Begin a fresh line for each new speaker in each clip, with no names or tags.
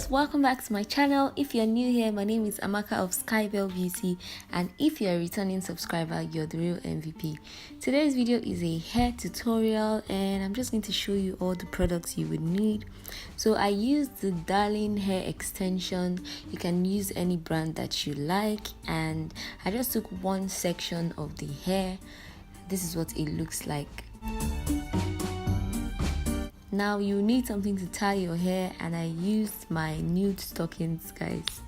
guys, welcome back to my channel. If you're new here, my name is Amaka of SKYBELLE Beauty, and if you're a returning subscriber, you're the real MVP. Today's video is a hair tutorial and I'm just going to show you all the products you would need. So I used the Darling hair extension. You can use any brand that you like, and I just took one section of the hair. This is what it looks like. Now you need something to tie your hair, and I used my nude stockings, guys.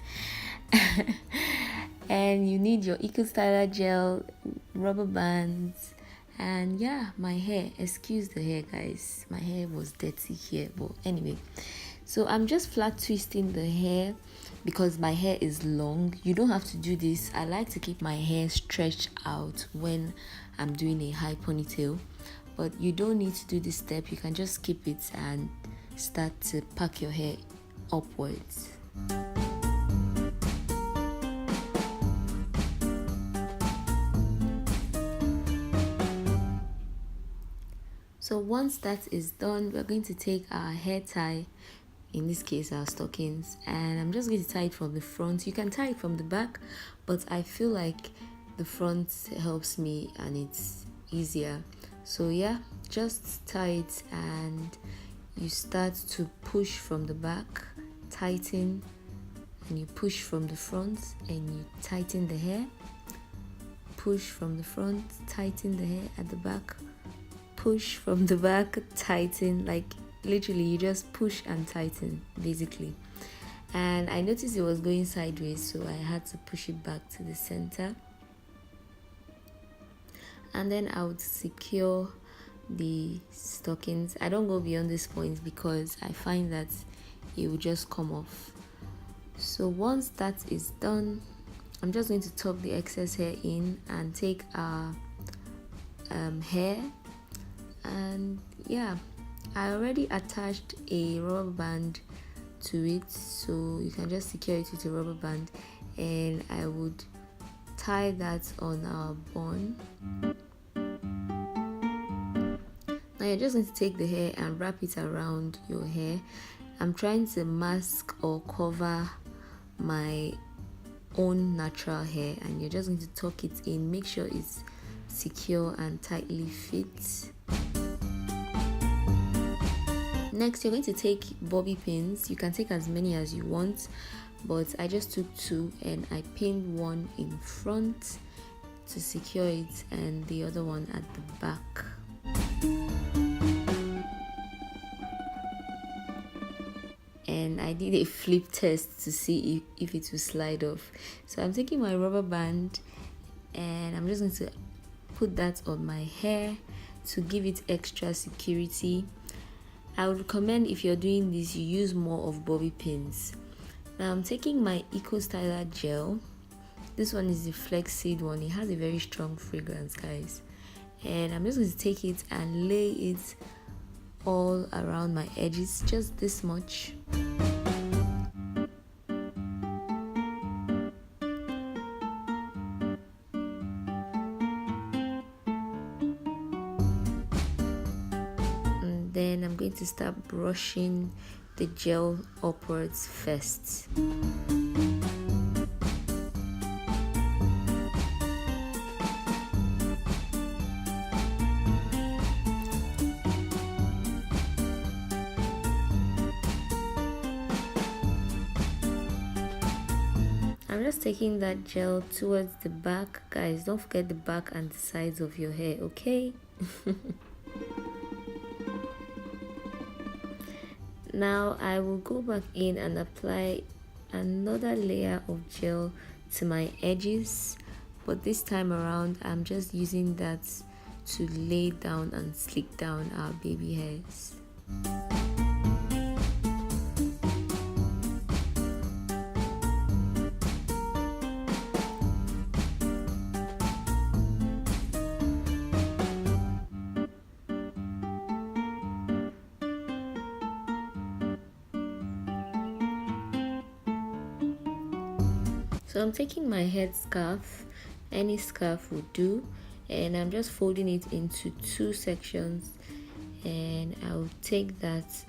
And you need your Eco Styler gel, rubber bands, and yeah, my hair. Excuse the hair, guys, my hair was dirty here, but anyway. So I'm just flat twisting the hair because my hair is long. You don't have to do this. I like to keep my hair stretched out when I'm doing a high ponytail, but you don't need to do this step. You can just skip it and start to pack your hair upwards. So once that is done, we're going to take our hair tie, in this case our stockings, and I'm just going to tie it from the front. You can tie it from the back, but I feel like the front helps me and it's easier. So yeah, just tie it and you start to push from the back, tighten, and you push from the front and you tighten the hair. Push from the front, tighten the hair at the back. Push from the back, tighten. Like literally you just push and tighten basically. And I noticed it was going sideways, so I had to push it back to the center. And then I would secure the stockings. I don't go beyond this point because I find that it will just come off. So once that is done, I'm just going to tuck the excess hair in and take our hair. And yeah, I already attached a rubber band to it, so you can just secure it with a rubber band, and I would tie that on our bun. Now you're just going to take the hair and wrap it around your hair. I'm trying to mask or cover my own natural hair, and you're just going to tuck it in. Make sure it's secure and tightly fits. Next, you're going to take bobby pins. You can take as many as you want, but I just took 2 and I pinned one in front to secure it and the other one at the back. And I did a flip test to see if it will slide off. So I'm taking my rubber band and I'm just going to put that on my hair to give it extra security. I would recommend, if you're doing this, you use more of bobby pins. Now I'm taking my Eco Styler gel. This one is the flaxseed one. It has a very strong fragrance, guys. And I'm just going to take it and lay it all around my edges, just this much. Then I'm going to start brushing the gel upwards first. I'm just taking that gel towards the back. Guys, don't forget the back and the sides of your hair, okay? Now I will go back in and apply another layer of gel to my edges, but this time around I'm just using that to lay down and slick down our baby hairs. So I'm taking my head scarf, any scarf would do, and I'm just folding it into 2 sections, and I'll take that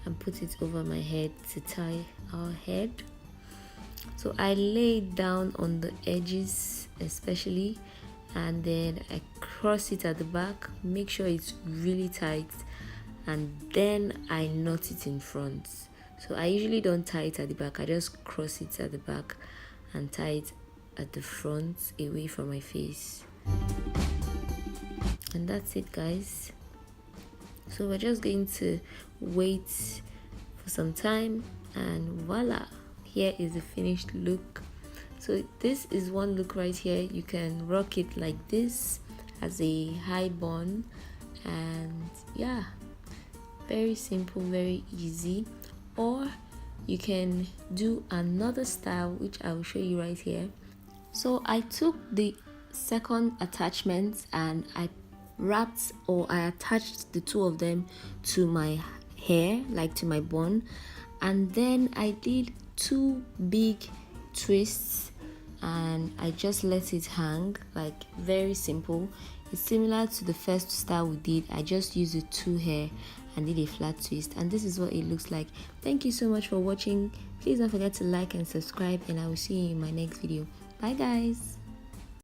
and put it over my head to tie our head. So I lay it down on the edges especially, and then I cross it at the back, make sure it's really tight, and then I knot it in front. So I usually don't tie it at the back, I just cross it at the back and tie it at the front away from my face. And that's it, guys. So we're just going to wait for some time, and voila, here is the finished look. So this is one look right here. You can rock it like this as a high bun, and yeah, very simple, very easy. Or you can do another style, which I will show you right here. So I took the second attachment and I wrapped, or I attached the two of them to my hair, like to my bun, and then I did two big twists and I just let it hang, like very simple. It's similar to the first style we did. I just used the two hair and did a flat twist, and this is what it looks like. Thank you so much for watching. Please don't forget to like and subscribe, and I will see you in my next video. Bye guys.